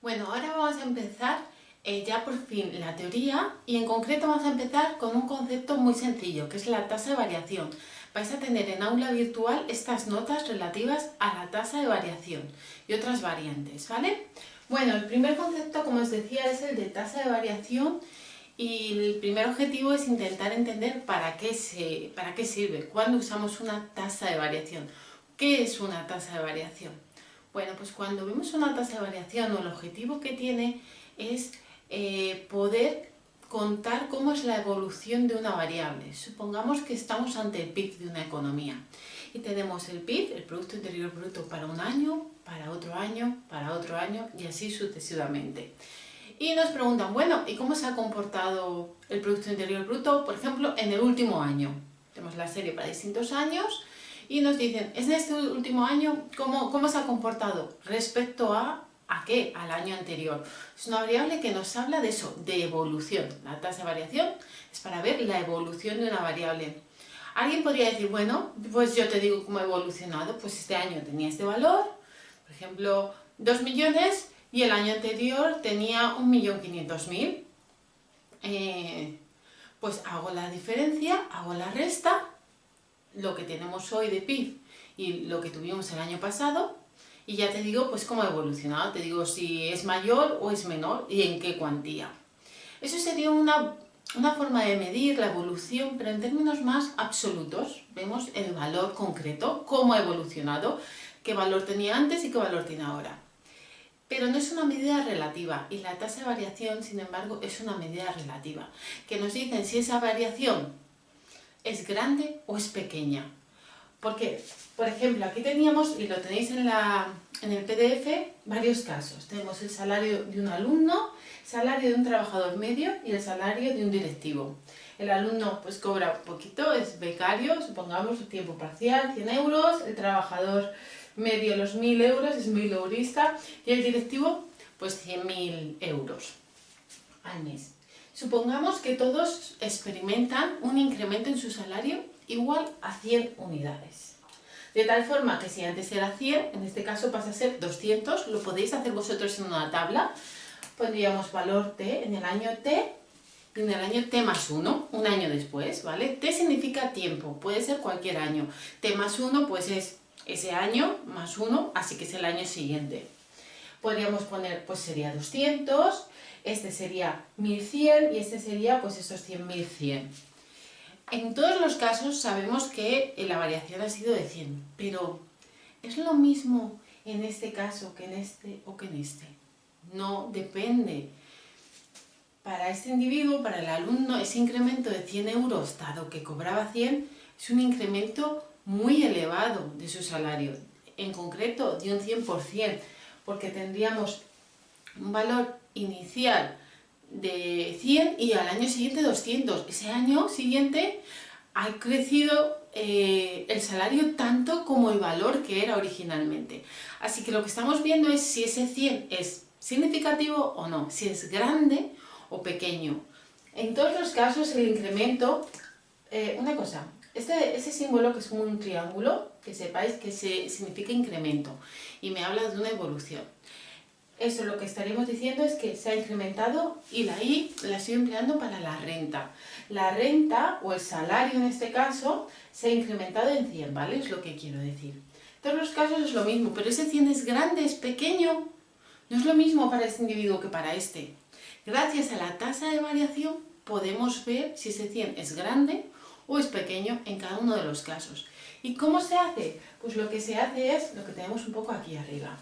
Bueno, ahora vamos a empezar ya por fin la teoría y en concreto vamos a empezar con un concepto muy sencillo que es la tasa de variación. Vais a tener en aula virtual estas notas relativas a la tasa de variación y otras variantes, ¿vale? Bueno, el primer concepto, como os decía, es el de tasa de variación y el primer objetivo es intentar entender para qué sirve, cuándo usamos una tasa de variación. ¿Qué es una tasa de variación? Bueno, pues cuando vemos una tasa de variación, el objetivo que tiene es poder contar cómo es la evolución de una variable. Supongamos que estamos ante el PIB de una economía y tenemos el PIB, el Producto Interior Bruto, para un año, para otro año y así sucesivamente. Y nos preguntan, bueno, ¿y cómo se ha comportado el Producto Interior Bruto, por ejemplo, en el último año? Tenemos la serie para distintos años y nos dicen, ¿es en este último año cómo se ha comportado respecto a qué? Al año anterior. Es una variable que nos habla de eso, de evolución. La tasa de variación es para ver la evolución de una variable. Alguien podría decir, bueno, pues yo te digo cómo ha evolucionado, pues este año tenía este valor, por ejemplo, 2 millones, y el año anterior tenía 1.500.000. Pues hago la diferencia, hago la resta, lo que tenemos hoy de PIB y lo que tuvimos el año pasado, y ya te digo pues cómo ha evolucionado, te digo si es mayor o es menor y en qué cuantía. Eso sería una forma de medir la evolución, pero en términos más absolutos. Vemos el valor concreto, cómo ha evolucionado, qué valor tenía antes y qué valor tiene ahora. Pero no es una medida relativa y la tasa de variación, sin embargo, es una medida relativa, que nos dicen si esa variación es grande o es pequeña. Porque, por ejemplo, aquí teníamos, y lo tenéis en el PDF, varios casos. Tenemos el salario de un alumno, el salario de un trabajador medio y el salario de un directivo. El alumno pues cobra poquito, es becario, supongamos tiempo parcial, 100 euros, el trabajador medio los 1.000 euros, es mileurista, y el directivo pues 100.000 euros al mes. Supongamos que todos experimentan un incremento en su salario igual a 100 unidades. De tal forma que si antes era 100, en este caso pasa a ser 200, lo podéis hacer vosotros en una tabla. Pondríamos valor T en el año T y en el año T más 1, un año después, ¿vale? T significa tiempo, puede ser cualquier año. T más 1 pues es ese año más 1, así que es el año siguiente. Podríamos poner, pues sería 200, este sería 1.100 y este sería pues esos 100.100. En todos los casos sabemos que la variación ha sido de 100, pero ¿es lo mismo en este caso que en este o que en este? No, depende. Para este individuo, para el alumno, ese incremento de 100 euros, dado que cobraba 100, es un incremento muy elevado de su salario, en concreto de un 100%, porque tendríamos un valor inicial de 100 y al año siguiente 200. Ese año siguiente ha crecido el salario tanto como el valor que era originalmente. Así que lo que estamos viendo es si ese 100 es significativo o no, si es grande o pequeño. En todos los casos el incremento, una cosa, ese símbolo que es como un triángulo, que sepáis que significa incremento y me habla de una evolución. Eso lo que estaremos diciendo es que se ha incrementado y la I la estoy empleando para la renta. La renta, o el salario en este caso, se ha incrementado en 100, ¿vale? Es lo que quiero decir. En todos los casos es lo mismo, pero ese 100 es grande, es pequeño. No es lo mismo para este individuo que para este. Gracias a la tasa de variación podemos ver si ese 100 es grande o es pequeño en cada uno de los casos. ¿Y cómo se hace? Pues lo que se hace es lo que tenemos un poco aquí arriba.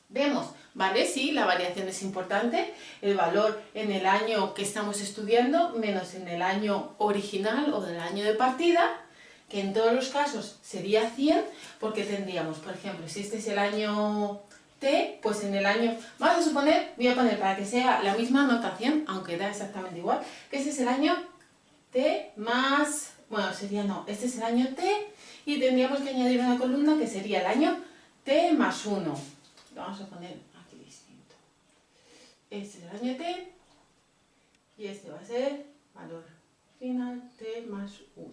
Vemos, ¿vale? Sí, la variación es importante, el valor en el año que estamos estudiando menos en el año original o del año de partida, que en todos los casos sería 100, porque tendríamos, por ejemplo, si este es el año T, pues en el año, vamos a suponer, voy a poner para que sea la misma notación, aunque da exactamente igual, que este es el año T más, bueno, sería no, este es el año T, y tendríamos que añadir una columna que sería el año T más 1. Lo vamos a poner aquí distinto. Este es el año T y este va a ser valor final T más 1.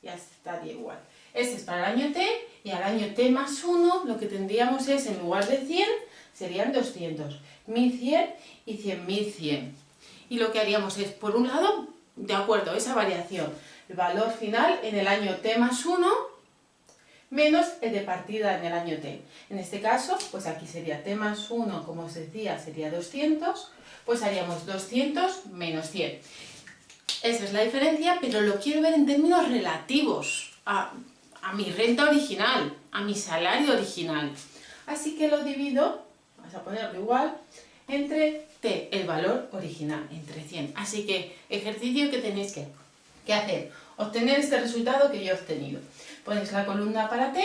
Ya estaría igual. Este es para el año T, y al año T más 1 lo que tendríamos es, en lugar de 100, serían 200, 1100 y 100.100. Y lo que haríamos es, por un lado, de acuerdo, esa variación, el valor final en el año T más 1 menos el de partida en el año T. En este caso, pues aquí sería T más 1, como os decía, sería 200, pues haríamos 200 menos 100. Esa es la diferencia, pero lo quiero ver en términos relativos a mi renta original, a mi salario original. Así que lo divido, vamos a ponerlo igual, entre T, el valor original, entre 100. Así que ejercicio que tenéis que hacer, obtener este resultado que yo he obtenido. Ponéis la columna para T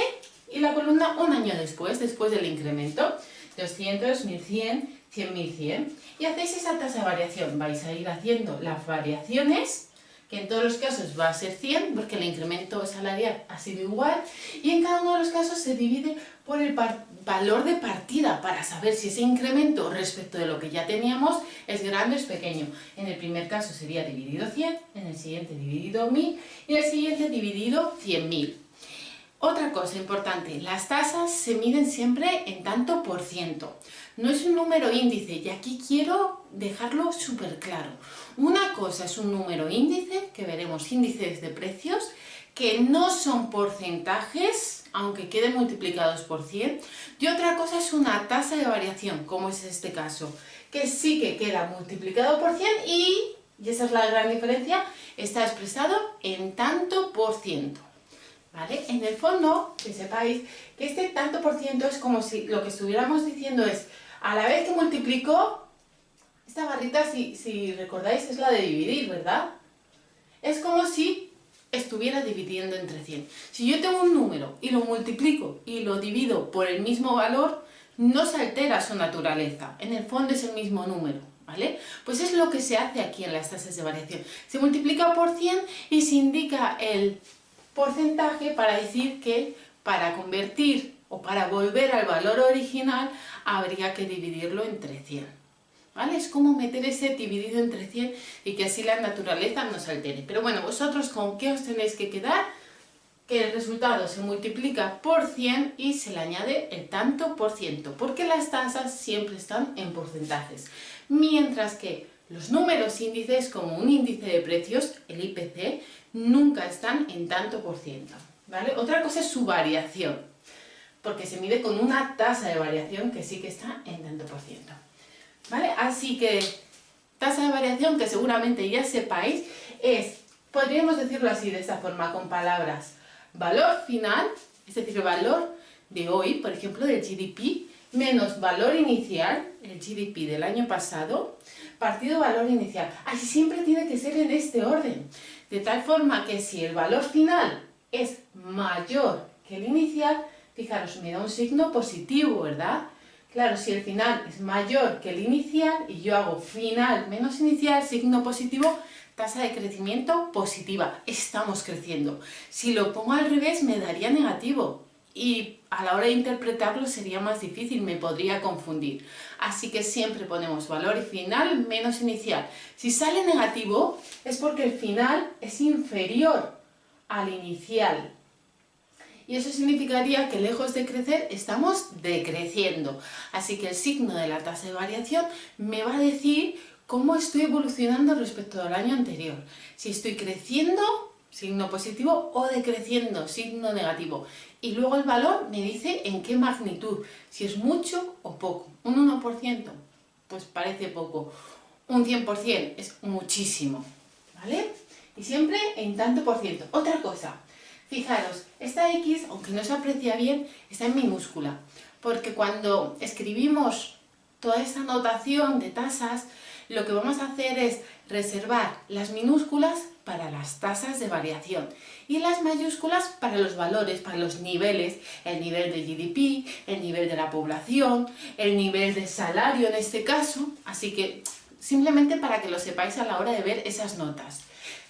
y la columna un año después del incremento, 200, 1100, 100.100. Y hacéis esa tasa de variación, vais a ir haciendo las variaciones, que en todos los casos va a ser 100, porque el incremento salarial ha sido igual, y en cada uno de los casos se divide por el valor de partida, para saber si ese incremento respecto de lo que ya teníamos es grande o es pequeño. En el primer caso sería dividido 100, en el siguiente dividido 1000, y en el siguiente dividido 100.000. Otra cosa importante, las tasas se miden siempre en tanto por ciento. No es un número índice, y aquí quiero dejarlo súper claro. Una cosa es un número índice, que veremos índices de precios, que no son porcentajes, aunque queden multiplicados por 100. Y otra cosa es una tasa de variación, como es este caso, que sí que queda multiplicado por 100 y esa es la gran diferencia, está expresado en tanto por ciento. ¿Vale? En el fondo, que sepáis que este tanto por ciento es como si lo que estuviéramos diciendo es, a la vez que multiplico, esta barrita, si recordáis, es la de dividir, ¿verdad? Es como si estuviera dividiendo entre 100. Si yo tengo un número y lo multiplico y lo divido por el mismo valor, no se altera su naturaleza. En el fondo es el mismo número, ¿vale? Pues es lo que se hace aquí en las tasas de variación. Se multiplica por 100 y se indica el porcentaje para decir que para convertir o para volver al valor original habría que dividirlo entre 100. ¿Vale? Es como meter ese dividido entre 100 y que así la naturaleza no se altere. Pero bueno, vosotros con qué os tenéis que quedar, que el resultado se multiplica por 100 y se le añade el tanto por ciento, porque las tasas siempre están en porcentajes. Mientras que los números índices, como un índice de precios, el IPC, nunca están en tanto por ciento, ¿vale? Otra cosa es su variación, porque se mide con una tasa de variación que sí que está en tanto por ciento, ¿vale? Así que tasa de variación, que seguramente ya sepáis, es, podríamos decirlo así, de esta forma, con palabras, valor final, es decir, el valor de hoy, por ejemplo, del GDP, menos valor inicial, el GDP del año pasado, partido valor inicial. Así siempre tiene que ser en este orden, de tal forma que si el valor final es mayor que el inicial, fijaros, me da un signo positivo, ¿verdad? Claro, si el final es mayor que el inicial y yo hago final menos inicial, signo positivo, tasa de crecimiento positiva, estamos creciendo. Si lo pongo al revés me daría negativo y a la hora de interpretarlo sería más difícil, me podría confundir. Así que siempre ponemos valor final menos inicial. Si sale negativo es porque el final es inferior al inicial. Y eso significaría que lejos de crecer estamos decreciendo. Así que el signo de la tasa de variación me va a decir cómo estoy evolucionando respecto al año anterior. Si estoy creciendo, signo positivo, o decreciendo, signo negativo. Y luego el valor me dice en qué magnitud, si es mucho o poco. Un 1%, pues parece poco. Un 100% es muchísimo, ¿vale? Y siempre en tanto por ciento. Otra cosa, fijaros, esta X, aunque no se aprecia bien, está en minúscula. Porque cuando escribimos toda esta notación de tasas, lo que vamos a hacer es reservar las minúsculas para las tasas de variación y las mayúsculas para los valores, para los niveles, el nivel de GDP, el nivel de la población, el nivel de salario en este caso, así que simplemente para que lo sepáis a la hora de ver esas notas.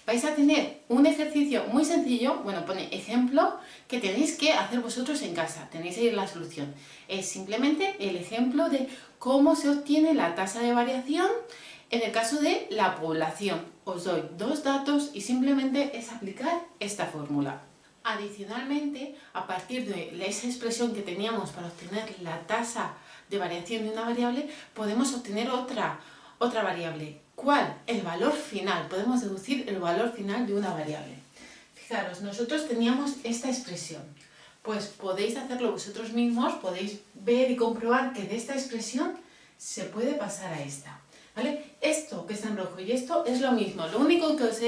Vais a tener un ejercicio muy sencillo, bueno, pone ejemplo, que tenéis que hacer vosotros en casa, tenéis ahí la solución. Es simplemente el ejemplo de cómo se obtiene la tasa de variación en el caso de la población. Os doy dos datos y simplemente es aplicar esta fórmula. Adicionalmente, a partir de esa expresión que teníamos para obtener la tasa de variación de una variable, podemos obtener otra variable. ¿Cuál? El valor final. Podemos deducir el valor final de una variable. Fijaros, nosotros teníamos esta expresión. Pues podéis hacerlo vosotros mismos, podéis ver y comprobar que de esta expresión se puede pasar a esta. ¿Vale? Esto que está en rojo y esto es lo mismo. Lo único que os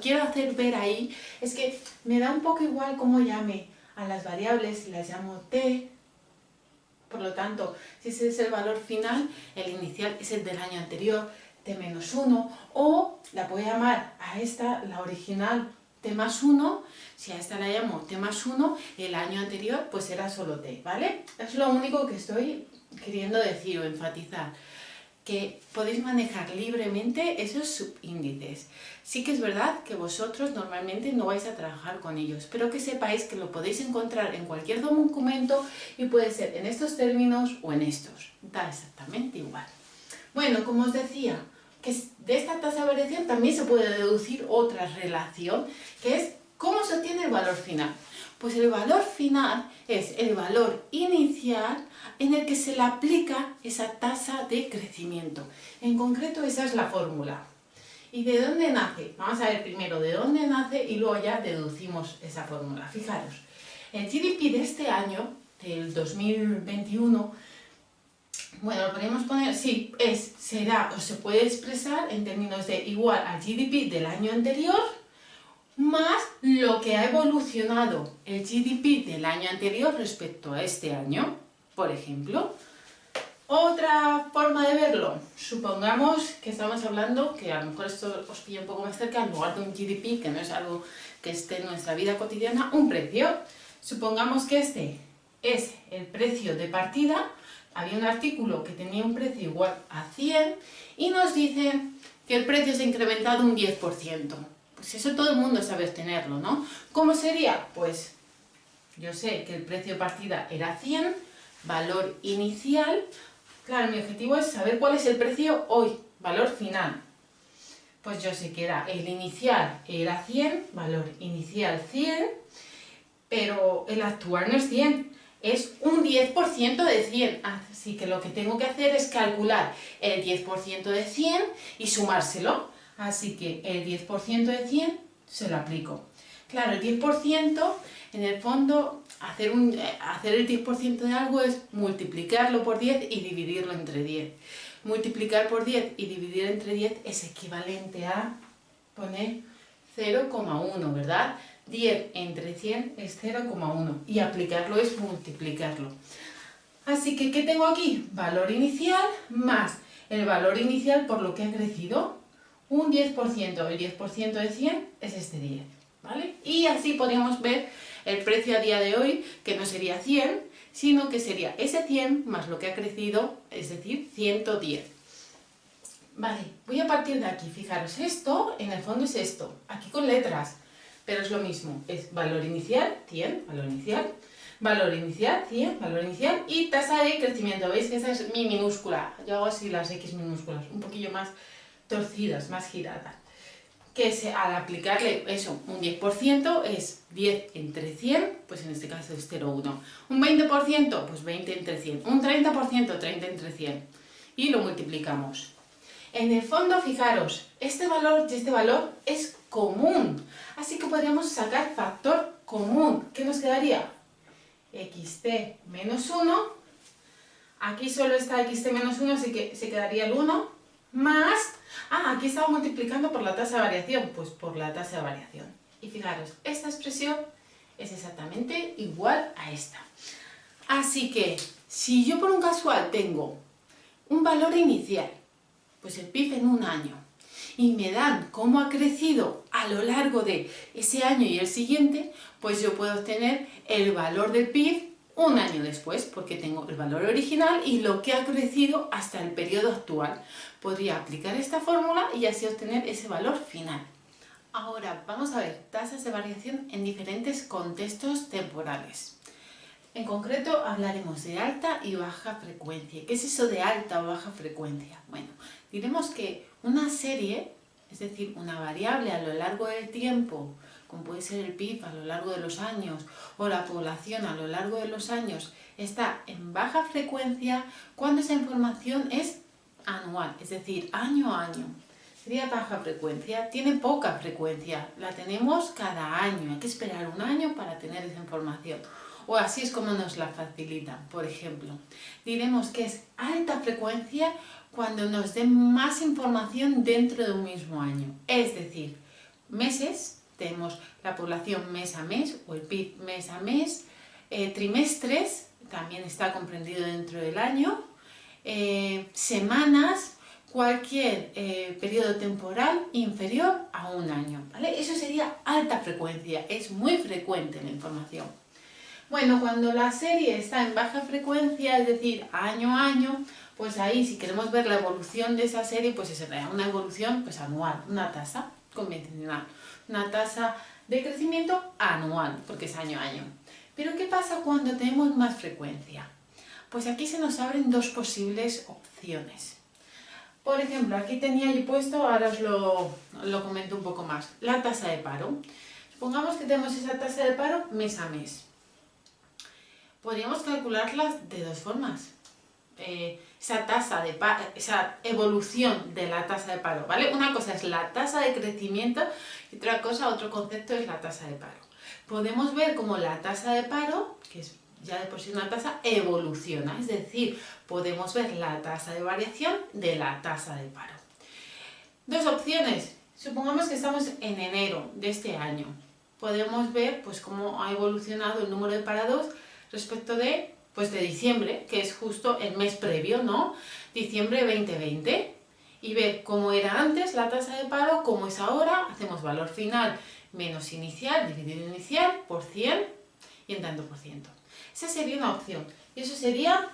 quiero hacer ver ahí es que me da un poco igual cómo llame a las variables, si las llamo t. Por lo tanto, si ese es el valor final, el inicial es el del año anterior, t-1, o la puedo llamar a esta, la original, t+1, si a esta la llamo t+1, el año anterior pues era solo t, ¿vale? Es lo único que estoy queriendo decir o enfatizar, que podéis manejar libremente esos subíndices. Sí que es verdad que vosotros normalmente no vais a trabajar con ellos, pero que sepáis que lo podéis encontrar en cualquier documento y puede ser en estos términos o en estos. Da exactamente igual. Bueno, como os decía, que de esta tasa de variación también se puede deducir otra relación, que es cómo se obtiene el valor final. Pues el valor final es el valor inicial en el que se le aplica esa tasa de crecimiento. En concreto, esa es la fórmula. ¿Y de dónde nace? Vamos a ver primero de dónde nace y luego ya deducimos esa fórmula. Fijaros, el GDP de este año, del 2021, bueno, lo podemos poner, sí, será o se puede expresar en términos de igual al GDP del año anterior más lo que ha evolucionado el GDP del año anterior respecto a este año. Por ejemplo, otra forma de verlo, supongamos que estamos hablando, que a lo mejor esto os pilla un poco más cerca, en lugar de un GDP, que no es algo que esté en nuestra vida cotidiana, un precio. Supongamos que este es el precio de partida. Había un artículo que tenía un precio igual a 100 y nos dicen que el precio se ha incrementado un 10%. Pues eso todo el mundo sabe obtenerlo, ¿no? ¿Cómo sería? Pues yo sé que el precio de partida era 100, valor inicial. Claro, mi objetivo es saber cuál es el precio hoy, valor final. Pues yo sé que era el inicial era 100, valor inicial 100, pero el actual no es 100, es un 10% de 100. Así que lo que tengo que hacer es calcular el 10% de 100 y sumárselo. Así que el 10% de 100 se lo aplico. Claro, el 10%, en el fondo, hacer el 10% de algo es multiplicarlo por 10 y dividirlo entre 10. Multiplicar por 10 y dividir entre 10 es equivalente a poner 0,1, ¿verdad? 10 entre 100 es 0,1 y aplicarlo es multiplicarlo. Así que, ¿qué tengo aquí? Valor inicial más el valor inicial por lo que ha crecido. Un 10%, el 10% de 100 es este 10, ¿vale? Y así podríamos ver el precio a día de hoy, que no sería 100, sino que sería ese 100 más lo que ha crecido, es decir, 110. Vale, voy a partir de aquí, fijaros, esto en el fondo es esto, aquí con letras, pero es lo mismo, es valor inicial, 100, valor inicial, valor inicial, 100, valor inicial, y tasa de crecimiento. ¿Veis que esa es mi minúscula? Yo hago así las X minúsculas, un poquillo más torcidas, más giradas. Que al aplicarle eso, un 10% es 10 entre 100, pues en este caso es 0,1. Un 20%, pues 20 entre 100. Un 30%, 30 entre 100. Y lo multiplicamos. En el fondo, fijaros, este valor y este valor es común. Así que podríamos sacar factor común. ¿Qué nos quedaría? Xt menos 1. Aquí solo está xt menos 1, así que se quedaría el 1. Más, aquí estaba multiplicando por la tasa de variación, pues por la tasa de variación. Y fijaros, esta expresión es exactamente igual a esta. Así que, si yo por un casual tengo un valor inicial, pues el PIB en un año, y me dan cómo ha crecido a lo largo de ese año y el siguiente, pues yo puedo obtener el valor del PIB un año después, porque tengo el valor original y lo que ha crecido hasta el periodo actual. Podría aplicar esta fórmula y así obtener ese valor final. Ahora vamos a ver tasas de variación en diferentes contextos temporales. En concreto hablaremos de alta y baja frecuencia. ¿Qué es eso de alta o baja frecuencia? Bueno, diremos que una serie, es decir, una variable a lo largo del tiempo como puede ser el PIB a lo largo de los años o la población a lo largo de los años, está en baja frecuencia cuando esa información es anual, es decir, año a año. Sería baja frecuencia, tiene poca frecuencia, la tenemos cada año, hay que esperar un año para tener esa información. O así es como nos la facilitan, por ejemplo. Diremos que es alta frecuencia cuando nos den más información dentro de un mismo año. Es decir, meses, tenemos la población mes a mes o el PIB mes a mes, trimestres, también está comprendido dentro del año, semanas, cualquier periodo temporal inferior a un año, ¿vale? Eso sería alta frecuencia, es muy frecuente la información. Bueno, cuando la serie está en baja frecuencia, es decir, año a año, pues ahí si queremos ver la evolución de esa serie, pues será una evolución pues anual, una tasa convencional, una tasa de crecimiento anual, porque es año a año. Pero ¿qué pasa cuando tenemos más frecuencia? Pues aquí se nos abren dos posibles opciones. Por ejemplo, aquí tenía yo puesto, ahora os lo comento un poco más, la tasa de paro. Supongamos que tenemos esa tasa de paro mes a mes. Podríamos calcularla de dos formas. Esa evolución de la tasa de paro, ¿vale? Una cosa es la tasa de crecimiento y otro concepto es la tasa de paro. Podemos ver cómo la tasa de paro, que es ya de por sí una tasa, evoluciona, es decir, podemos ver la tasa de variación de la tasa de paro. Dos opciones. Supongamos que estamos en enero de este año. Podemos ver pues cómo ha evolucionado el número de parados respecto de diciembre, que es justo el mes previo, ¿no? Diciembre 2020. Y ver cómo era antes la tasa de paro, cómo es ahora. Hacemos valor final menos inicial, dividido inicial, por 100 y en tanto por ciento. Esa sería una opción. Y eso sería,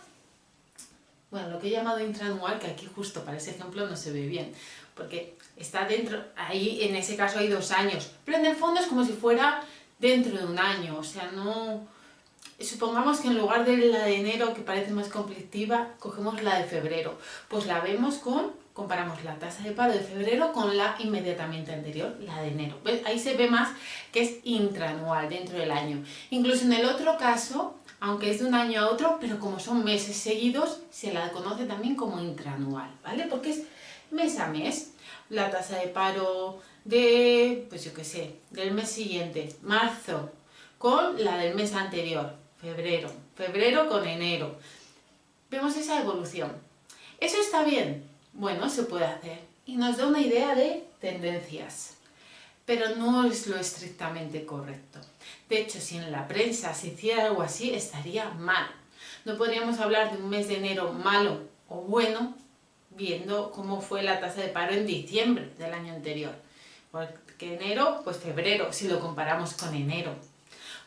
bueno, lo que he llamado intraanual, que aquí justo para ese ejemplo no se ve bien, porque está dentro, ahí en ese caso hay 2 años, pero en el fondo es como si fuera dentro de un año, o sea, no... Supongamos que en lugar de la de enero, que parece más conflictiva, cogemos la de febrero. Pues la vemos comparamos la tasa de paro de febrero con la inmediatamente anterior, la de enero. ¿Ves? Ahí se ve más que es intraanual, dentro del año. Incluso en el otro caso, aunque es de un año a otro, pero como son meses seguidos, se la conoce también como intraanual, ¿vale? Porque es mes a mes. La tasa de paro de, pues yo qué sé, del mes siguiente, marzo, con la del mes anterior, febrero con enero. Vemos esa evolución. ¿Eso está bien? Bueno, se puede hacer y nos da una idea de tendencias, pero no es lo estrictamente correcto. De hecho, si en la prensa se hiciera algo así, estaría mal. No podríamos hablar de un mes de enero malo o bueno, viendo cómo fue la tasa de paro en diciembre del año anterior. Porque enero, pues febrero, si lo comparamos con enero.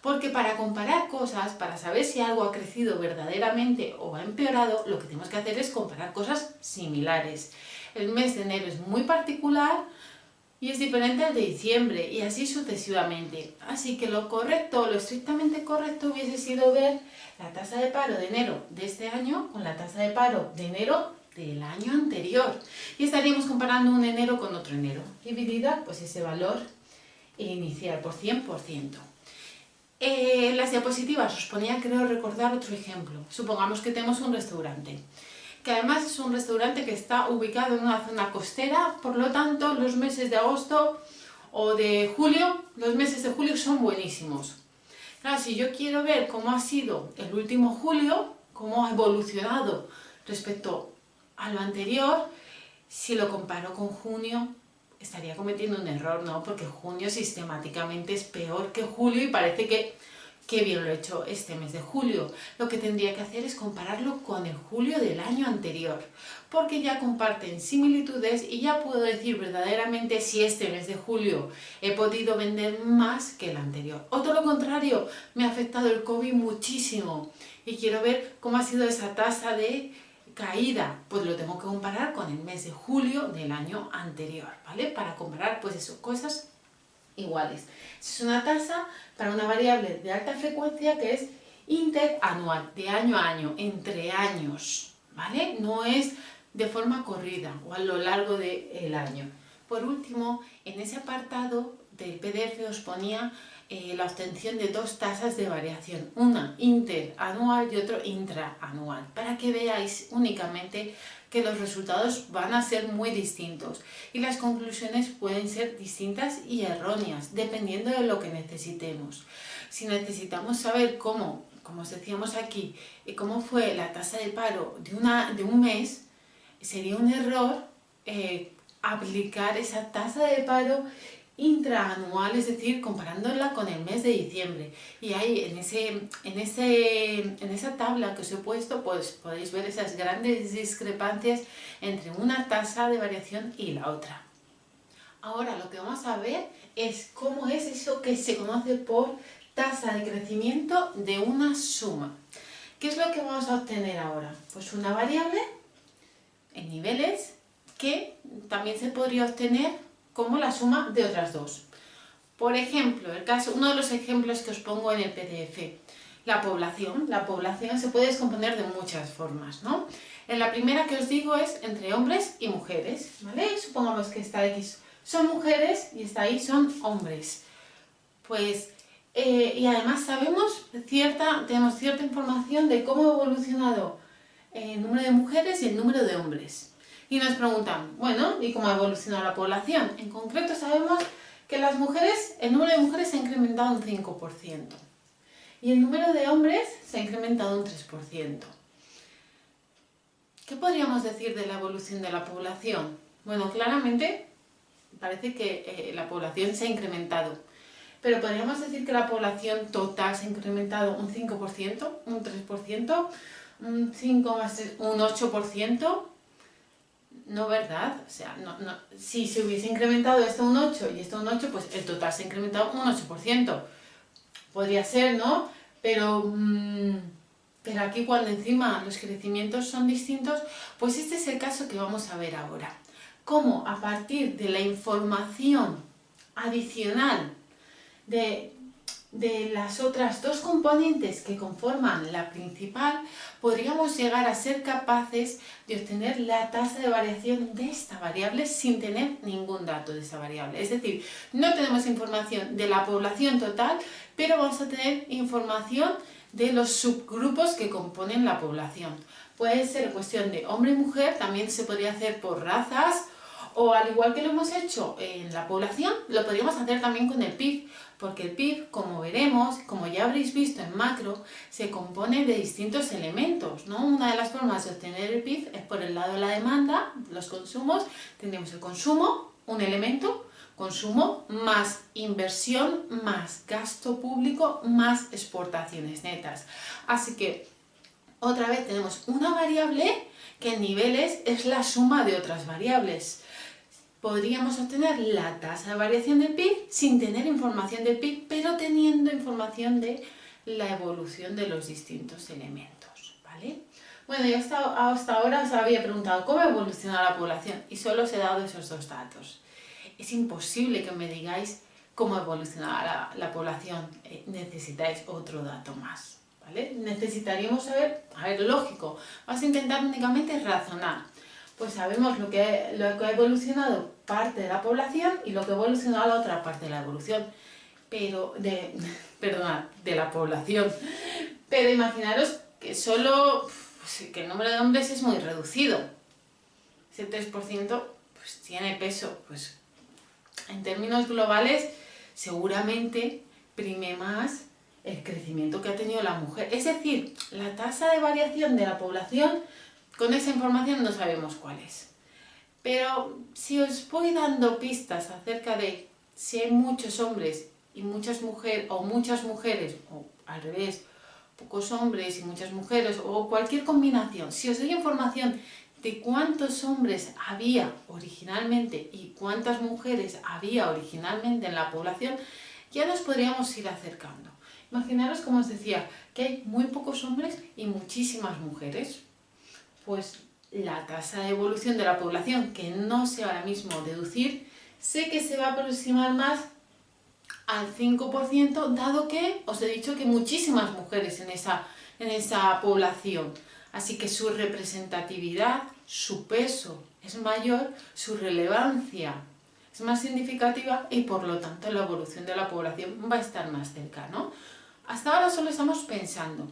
Porque para comparar cosas, para saber si algo ha crecido verdaderamente o ha empeorado, lo que tenemos que hacer es comparar cosas similares. El mes de enero es muy particular y es diferente al de diciembre y así sucesivamente. Así que lo correcto, lo estrictamente correcto hubiese sido ver la tasa de paro de enero de este año con la tasa de paro de enero del año anterior. Y estaríamos comparando un enero con otro enero, dividida pues ese valor inicial por 100%. En las diapositivas os ponía, creo recordar, otro ejemplo. Supongamos que tenemos un restaurante, que además es un restaurante que está ubicado en una zona costera, por lo tanto los meses de agosto o de julio, los meses de julio son buenísimos. Claro, si yo quiero ver cómo ha sido el último julio, cómo ha evolucionado respecto a lo anterior, si lo comparo con junio, estaría cometiendo un error, ¿no? Porque junio sistemáticamente es peor que julio y parece que bien lo he hecho este mes de julio. Lo que tendría que hacer es compararlo con el julio del año anterior, porque ya comparten similitudes y ya puedo decir verdaderamente si este mes de julio he podido vender más que el anterior. O todo lo contrario, me ha afectado el COVID muchísimo y quiero ver cómo ha sido esa tasa de caída, pues lo tengo que comparar con el mes de julio del año anterior, ¿vale? Para comparar, pues eso, cosas iguales. Es una tasa para una variable de alta frecuencia que es interanual, de año a año, entre años, ¿vale? No es de forma corrida o a lo largo del año. Por último, en ese apartado del PDF os ponía la obtención de dos tasas de variación, una interanual y otra intraanual, para que veáis únicamente que los resultados van a ser muy distintos y las conclusiones pueden ser distintas y erróneas, dependiendo de lo que necesitemos. Si necesitamos saber cómo, como os decíamos aquí, cómo fue la tasa de paro de un mes, sería un error aplicar esa tasa de paro intraanual, es decir, comparándola con el mes de diciembre. Y ahí en esa tabla que os he puesto, pues podéis ver esas grandes discrepancias entre una tasa de variación y la otra. Ahora lo que vamos a ver es cómo es eso que se conoce por tasa de crecimiento de una suma. ¿Qué es lo que vamos a obtener ahora? Pues una variable en niveles que también se podría obtener como la suma de otras dos. Por ejemplo, uno de los ejemplos que os pongo en el PDF, la población. La población se puede descomponer de muchas formas, ¿no? En la primera que os digo es entre hombres y mujeres, ¿vale? Supongamos que esta X son mujeres y esta Y son hombres. Pues, y además tenemos cierta información de cómo ha evolucionado el número de mujeres y el número de hombres. Y nos preguntan, bueno, ¿y cómo ha evolucionado la población? En concreto sabemos que el número de mujeres se ha incrementado un 5% y el número de hombres se ha incrementado un 3%. ¿Qué podríamos decir de la evolución de la población? Bueno, claramente parece que la población se ha incrementado, pero podríamos decir que la población total se ha incrementado un 5%, un 3%, un 5 más 3, un 8%. No, ¿verdad? O sea, si se hubiese incrementado esto un 8 y esto un 8, pues el total se ha incrementado un 8%. Podría ser, ¿no? Pero aquí cuando encima los crecimientos son distintos, pues este es el caso que vamos a ver ahora. Cómo a partir de la información adicional de las otras dos componentes que conforman la principal, podríamos llegar a ser capaces de obtener la tasa de variación de esta variable sin tener ningún dato de esa variable. Es decir, no tenemos información de la población total, pero vamos a tener información de los subgrupos que componen la población. Puede ser cuestión de hombre y mujer, también se podría hacer por razas, o al igual que lo hemos hecho en la población, lo podríamos hacer también con el PIB, porque el PIB, como veremos, como ya habréis visto en macro, se compone de distintos elementos, ¿no? Una de las formas de obtener el PIB es por el lado de la demanda, los consumos. Tenemos el consumo, un elemento, consumo más inversión, más gasto público, más exportaciones netas. Así que, otra vez tenemos una variable que en niveles es la suma de otras variables. Podríamos obtener la tasa de variación del PIB sin tener información del PIB, pero teniendo información de la evolución de los distintos elementos, ¿vale? Bueno, yo hasta ahora os había preguntado cómo evoluciona la población y solo os he dado esos dos datos. Es imposible que me digáis cómo evoluciona la población, necesitáis otro dato más, ¿vale? Necesitaríamos saber, lógico, vamos a intentar únicamente razonar. Pues sabemos lo que ha evolucionado parte de la población y lo que ha evolucionado la otra parte de la evolución, de la población. Pero imaginaros que que el número de hombres es muy reducido. Ese 3% pues tiene peso. Pues en términos globales seguramente prime más el crecimiento que ha tenido la mujer. Es decir, la tasa de variación de la población, con esa información no sabemos cuál es. Pero si os voy dando pistas acerca de si hay muchos hombres y muchas mujeres, o al revés, pocos hombres y muchas mujeres, o cualquier combinación, si os doy información de cuántos hombres había originalmente y cuántas mujeres había originalmente en la población, ya nos podríamos ir acercando. Imaginaros, como os decía, que hay muy pocos hombres y muchísimas mujeres. Pues la tasa de evolución de la población, que no sé ahora mismo deducir, sé que se va a aproximar más al 5%, dado que os he dicho que muchísimas mujeres en esa población. Así que su representatividad, su peso es mayor, su relevancia es más significativa y por lo tanto la evolución de la población va a estar más cerca, ¿no? Hasta ahora solo estamos pensando,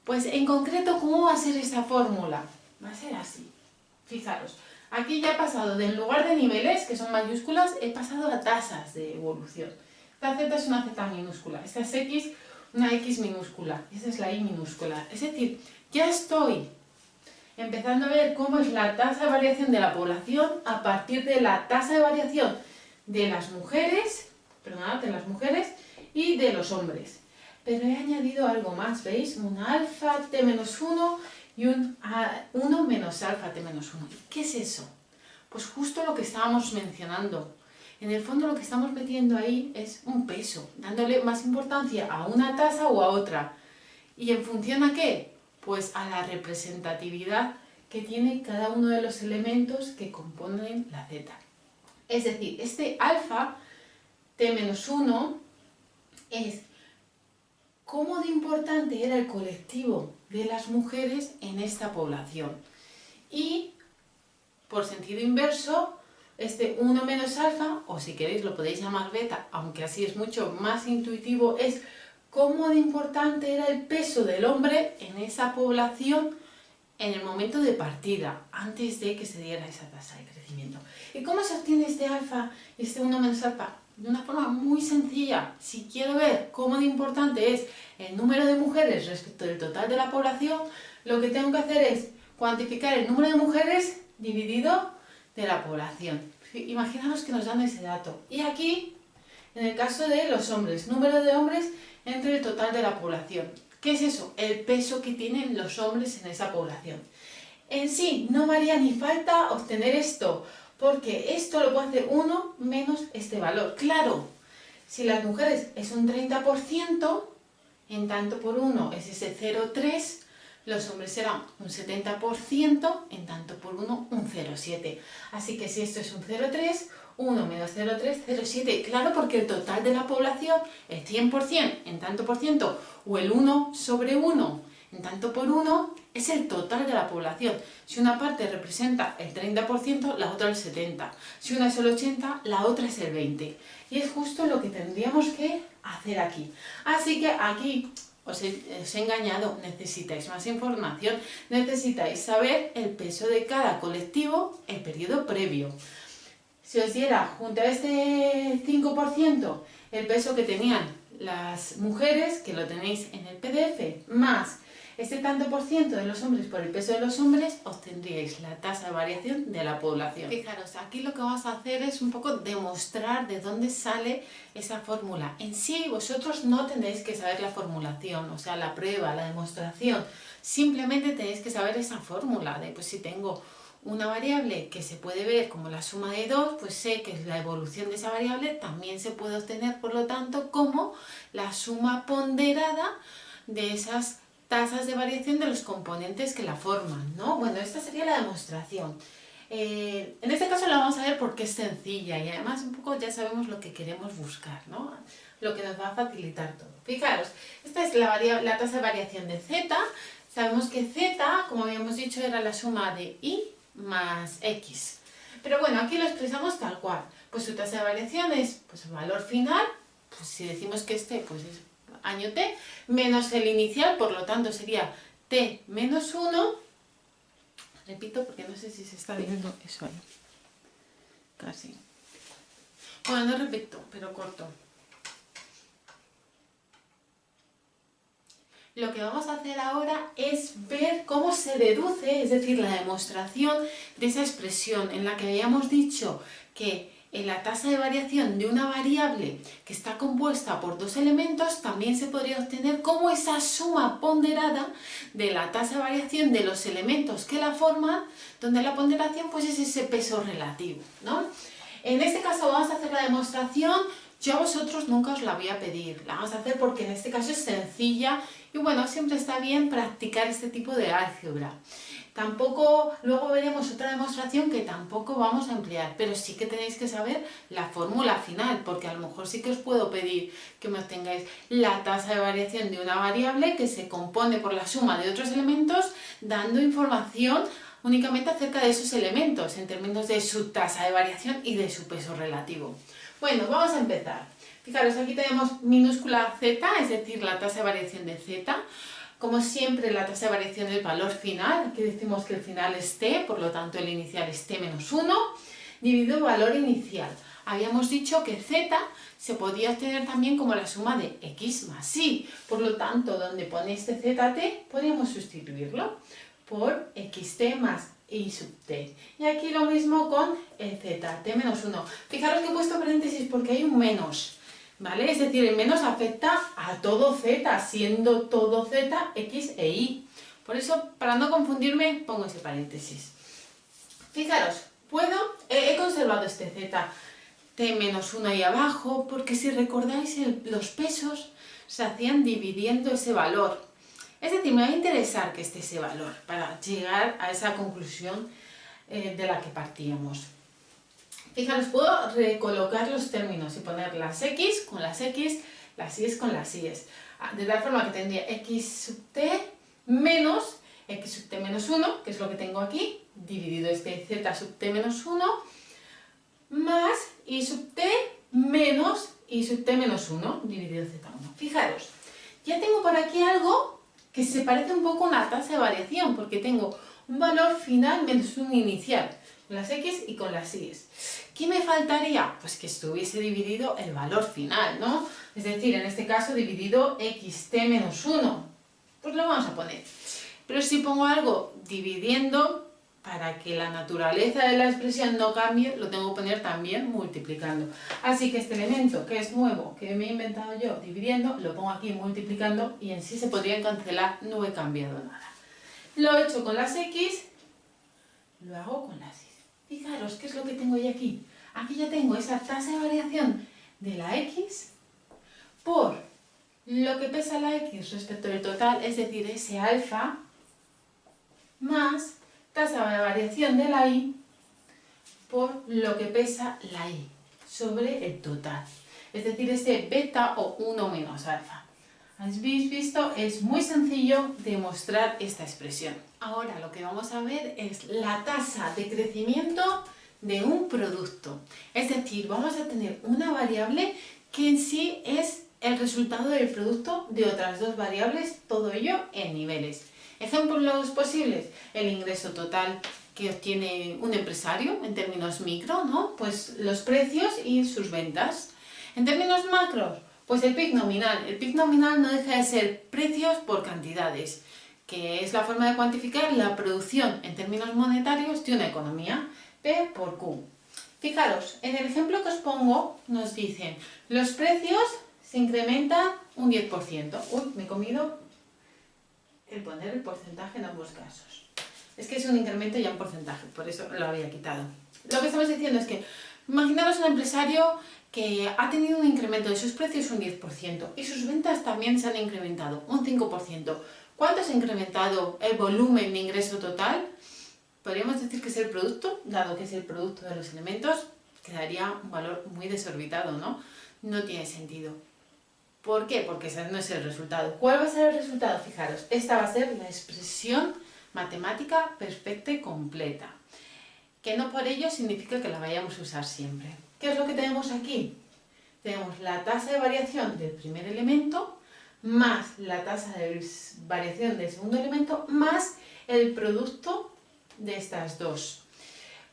pues en concreto, ¿cómo va a ser esta fórmula? Va a ser así. Fijaros, aquí ya he pasado en lugar de niveles, que son mayúsculas, he pasado a tasas de evolución. Esta Z es una Z minúscula, esta es X, una X minúscula, y esta es la Y minúscula. Es decir, ya estoy empezando a ver cómo es la tasa de variación de la población a partir de la tasa de variación de las mujeres, y de los hombres. Pero he añadido algo más, ¿veis? Un alfa t-1 y un 1 menos alfa t-1. ¿Qué es eso? Pues justo lo que estábamos mencionando. En el fondo lo que estamos metiendo ahí es un peso, dándole más importancia a una tasa o a otra. ¿Y en función a qué? Pues a la representatividad que tiene cada uno de los elementos que componen la Z. Es decir, este alfa t-1 es cómo de importante era el colectivo de las mujeres en esta población. Y, por sentido inverso, este 1 menos alfa, o si queréis lo podéis llamar beta, aunque así es mucho más intuitivo, es cómo de importante era el peso del hombre en esa población en el momento de partida, antes de que se diera esa tasa de crecimiento. ¿Y cómo se obtiene este alfa y este 1 menos alfa? De una forma muy sencilla. Si quiero ver cómo de importante es el número de mujeres respecto del total de la población, lo que tengo que hacer es cuantificar el número de mujeres dividido de la población. Imaginaos que nos dan ese dato. Y aquí, en el caso de los hombres, número de hombres entre el total de la población. ¿Qué es eso? El peso que tienen los hombres en esa población. En sí, no me haría ni falta obtener esto, porque esto lo puede hacer 1 menos este valor. Claro, si las mujeres es un 30%, en tanto por 1 es ese 0,3, los hombres serán un 70%, en tanto por 1 un 0,7. Así que si esto es un 0,3, 1 menos 0,3, 0,7. Claro, porque el total de la población, el 100% en tanto por ciento, o el 1 sobre 1 en tanto por 1, es el total de la población. Si una parte representa el 30%, la otra el 70%. Si una es el 80%, la otra es el 20%. Y es justo lo que tendríamos que hacer aquí. Así que aquí os he engañado, necesitáis más información, necesitáis saber el peso de cada colectivo el periodo previo. Si os diera junto a este 5% el peso que tenían las mujeres, que lo tenéis en el PDF, más este tanto por ciento de los hombres por el peso de los hombres, obtendríais la tasa de variación de la población. Fijaros, aquí lo que vamos a hacer es un poco demostrar de dónde sale esa fórmula. En sí, vosotros no tendréis que saber la formulación, o sea, la prueba, la demostración. Simplemente tenéis que saber esa fórmula de, pues si tengo una variable que se puede ver como la suma de 2, pues sé que la evolución de esa variable también se puede obtener, por lo tanto, como la suma ponderada de esas tasas de variación de los componentes que la forman, ¿no? Bueno, esta sería la demostración. En este caso la vamos a ver porque es sencilla y además un poco ya sabemos lo que queremos buscar, ¿no? Lo que nos va a facilitar todo. Fijaros, esta es la tasa de variación de z. Sabemos que z, como habíamos dicho, era la suma de y más x. Pero bueno, aquí lo expresamos tal cual. Pues su tasa de variación es pues, el valor final, pues si decimos que este pues es año t, menos el inicial, por lo tanto sería t menos 1. Repito porque no sé si se está viendo eso ahí. Casi. Bueno, no repito, pero corto. Lo que vamos a hacer ahora es ver cómo se deduce, es decir, la demostración de esa expresión en la que habíamos dicho que en la tasa de variación de una variable que está compuesta por dos elementos también se podría obtener como esa suma ponderada de la tasa de variación de los elementos que la forman, donde la ponderación pues es ese peso relativo, ¿no? En este caso vamos a hacer la demostración. Yo a vosotros nunca os la voy a pedir, la vamos a hacer porque en este caso es sencilla y bueno, siempre está bien practicar este tipo de álgebra. Tampoco, luego veremos otra demostración que tampoco vamos a emplear, pero sí que tenéis que saber la fórmula final, porque a lo mejor sí que os puedo pedir que me obtengáis la tasa de variación de una variable que se compone por la suma de otros elementos, dando información únicamente acerca de esos elementos en términos de su tasa de variación y de su peso relativo. Bueno, vamos a empezar. Fijaros, aquí tenemos minúscula z, es decir, la tasa de variación de z. Como siempre, la tasa de variación es valor final, aquí decimos que el final es t, por lo tanto el inicial es t menos 1, dividido el valor inicial. Habíamos dicho que z se podía obtener también como la suma de x más y, por lo tanto, donde pone este zt, podríamos sustituirlo por xt más y sub t. Y aquí lo mismo con el z, t menos 1. Fijaros que he puesto paréntesis porque hay un menos, ¿vale? Es decir, el menos afecta a todo z, siendo todo z, x e y. Por eso, para no confundirme, pongo ese paréntesis. Fijaros, he conservado este z, t menos 1 ahí abajo, porque si recordáis, los pesos se hacían dividiendo ese valor. Es decir, me va a interesar que esté ese valor para llegar a esa conclusión de la que partíamos. Fijaros, puedo recolocar los términos y poner las x con las x, las y con las y. De tal forma que tendría x sub t menos x sub t menos 1, que es lo que tengo aquí, dividido este z sub t menos 1, más y sub t menos y sub t menos 1, dividido z1. Fijaros, ya tengo por aquí algo que se parece un poco a una tasa de variación, porque tengo un valor final menos un inicial, con las x y con las y. ¿Qué me faltaría? Pues que estuviese dividido el valor final, ¿no? Es decir, en este caso dividido xt menos 1. Pues lo vamos a poner. Pero si pongo algo dividiendo, para que la naturaleza de la expresión no cambie, lo tengo que poner también multiplicando. Así que este elemento, que es nuevo, que me he inventado yo dividiendo, lo pongo aquí multiplicando y en sí se podrían cancelar, no he cambiado nada. Lo he hecho con las x, lo hago con las y. Fijaros, ¿qué es lo que tengo yo aquí? Aquí ya tengo esa tasa de variación de la x por lo que pesa la x respecto del total, es decir, ese alfa, más tasa de variación de la y por lo que pesa la y sobre el total. Es decir, ese beta o 1 menos alfa. ¿Habéis visto? Es muy sencillo demostrar esta expresión. Ahora lo que vamos a ver es la tasa de crecimiento de un producto. Es decir, vamos a tener una variable que en sí es el resultado del producto de otras dos variables, todo ello en niveles. Ejemplos posibles: el ingreso total que obtiene un empresario en términos micro, ¿no? Pues los precios y sus ventas. En términos macros, pues el PIB nominal. El PIB nominal no deja de ser precios por cantidades, que es la forma de cuantificar la producción en términos monetarios de una economía, P por Q. Fijaros, en el ejemplo que os pongo nos dicen, los precios se incrementan un 10%. Uy, me he comido el poner el porcentaje en ambos casos. Es que es un incremento ya en porcentaje, por eso lo había quitado. Lo que estamos diciendo es que, imaginaros un empresario que ha tenido un incremento de sus precios un 10% y sus ventas también se han incrementado un 5%. ¿Cuánto se ha incrementado el volumen de ingreso total? Podríamos decir que es el producto, dado que es el producto de los elementos, quedaría un valor muy desorbitado, ¿no? No tiene sentido. ¿Por qué? Porque ese no es el resultado. ¿Cuál va a ser el resultado? Fijaros, esta va a ser la expresión matemática perfecta y completa, que no por ello significa que la vayamos a usar siempre. ¿Qué es lo que tenemos aquí? Tenemos la tasa de variación del primer elemento más la tasa de variación del segundo elemento más el producto de estas dos.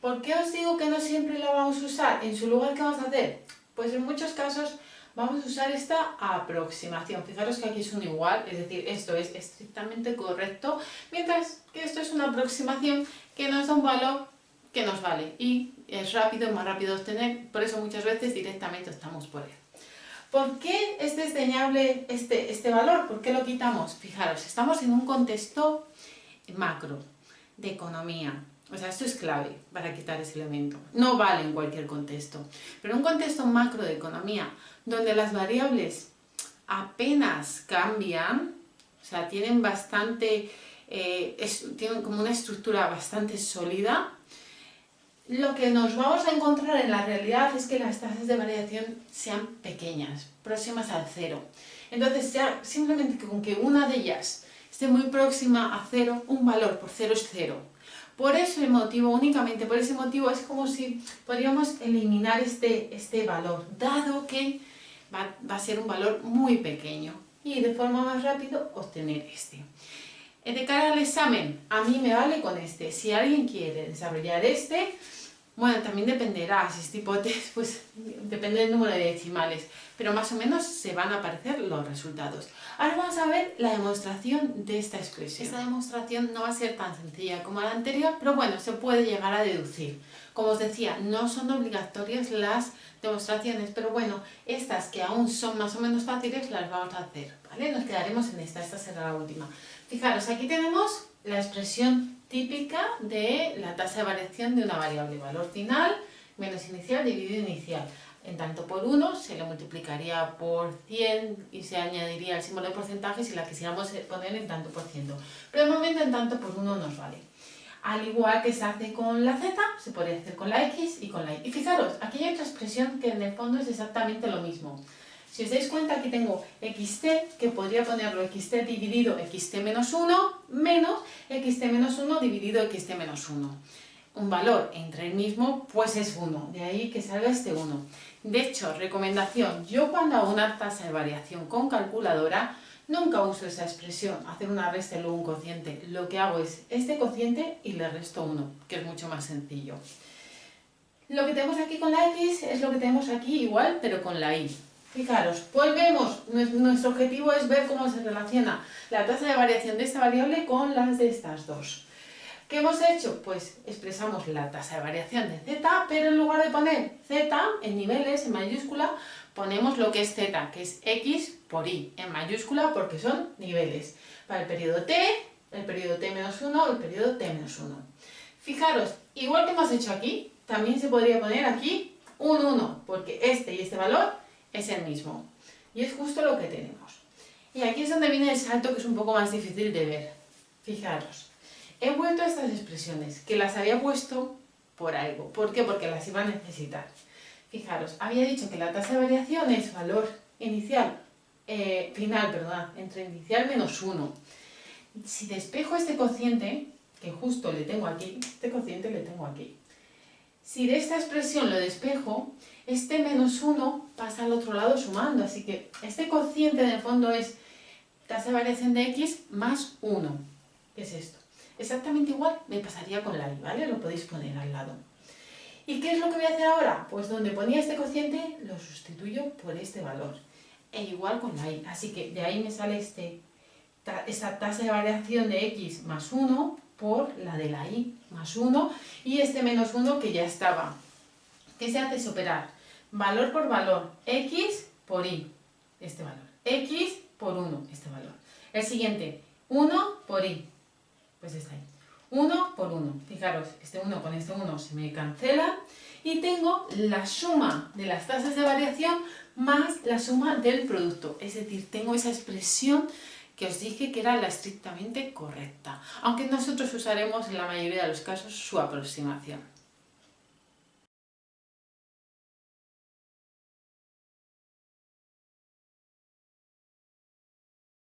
¿Por qué os digo que no siempre la vamos a usar? En su lugar, ¿qué vamos a hacer? Pues en muchos casos vamos a usar esta aproximación. Fijaros que aquí es un igual, es decir, esto es estrictamente correcto, mientras que esto es una aproximación que nos da un valor que nos vale y es rápido, es más rápido de obtener, por eso muchas veces directamente optamos por él. ¿Por qué es desdeñable este valor? ¿Por qué lo quitamos? Fijaros, estamos en un contexto macro de economía. O sea, esto es clave para quitar ese elemento. No vale en cualquier contexto. Pero en un contexto macro de economía, donde las variables apenas cambian, o sea, tienen tienen como una estructura bastante sólida, lo que nos vamos a encontrar en la realidad es que las tasas de variación sean pequeñas, próximas al cero. Entonces, ya simplemente con que una de ellas esté muy próxima a cero, un valor por cero es cero. Por ese motivo, únicamente por ese motivo, es como si podríamos eliminar este valor, dado que va a ser un valor muy pequeño y de forma más rápida obtener este. De cara al examen, a mí me vale con este. Si alguien quiere desarrollar este, bueno, también dependerá, si es tipo test, pues depende del número de decimales, pero más o menos se van a aparecer los resultados. Ahora vamos a ver la demostración de esta expresión. Esta demostración no va a ser tan sencilla como la anterior, pero bueno, se puede llegar a deducir. Como os decía, no son obligatorias las demostraciones, pero bueno, estas que aún son más o menos fáciles las vamos a hacer, ¿vale? Nos quedaremos en esta será la última. Fijaros, aquí tenemos la expresión típica de la tasa de variación de una variable, valor final menos inicial dividido inicial. En tanto por 1 se le multiplicaría por 100 y se añadiría el símbolo de porcentaje si la quisiéramos poner en tanto por ciento. Pero de momento en tanto por 1 nos vale. Al igual que se hace con la z, se podría hacer con la x y con la y. Y fijaros, aquí hay otra expresión que en el fondo es exactamente lo mismo. Si os dais cuenta, aquí tengo xt, que podría ponerlo xt dividido xt menos 1 menos xt menos 1 dividido xt menos 1. Un valor entre el mismo, pues es 1, de ahí que salga este 1. De hecho, recomendación, yo cuando hago una tasa de variación con calculadora, nunca uso esa expresión, hacer una resta y luego un cociente. Lo que hago es este cociente y le resto 1, que es mucho más sencillo. Lo que tenemos aquí con la x es lo que tenemos aquí igual, pero con la y. Fijaros, pues vemos, nuestro objetivo es ver cómo se relaciona la tasa de variación de esta variable con las de estas dos. ¿Qué hemos hecho? Pues expresamos la tasa de variación de z, pero en lugar de poner z en niveles, en mayúscula, ponemos lo que es z, que es x por y, en mayúscula porque son niveles. Para el periodo t menos 1, el periodo t menos 1. Fijaros, igual que hemos hecho aquí, también se podría poner aquí un 1, porque este y este valor es el mismo. Y es justo lo que tenemos. Y aquí es donde viene el salto, que es un poco más difícil de ver. Fijaros. He vuelto a estas expresiones, que las había puesto por algo. ¿Por qué? Porque las iba a necesitar. Fijaros, había dicho que la tasa de variación es valor inicial, final, entre inicial menos 1. Si despejo este cociente, que justo le tengo aquí, este cociente le tengo aquí. Si de esta expresión lo despejo, este menos 1 pasa al otro lado sumando, así que este cociente en el fondo es tasa de variación de x más 1. ¿Qué es esto? Exactamente igual me pasaría con la y, ¿vale? Lo podéis poner al lado. ¿Y qué es lo que voy a hacer ahora? Pues donde ponía este cociente lo sustituyo por este valor. E igual con la y. Así que de ahí me sale esta tasa de variación de x más 1 por la de la y más 1 y este menos 1 que ya estaba. ¿Qué se hace? Es operar valor por valor, x por y, este valor. X por 1, este valor. El siguiente, 1 por y. Pues está ahí. 1 por 1. Fijaros, este 1 con este 1 se me cancela y tengo la suma de las tasas de variación más la suma del producto. Es decir, tengo esa expresión que os dije que era la estrictamente correcta, aunque nosotros usaremos en la mayoría de los casos su aproximación.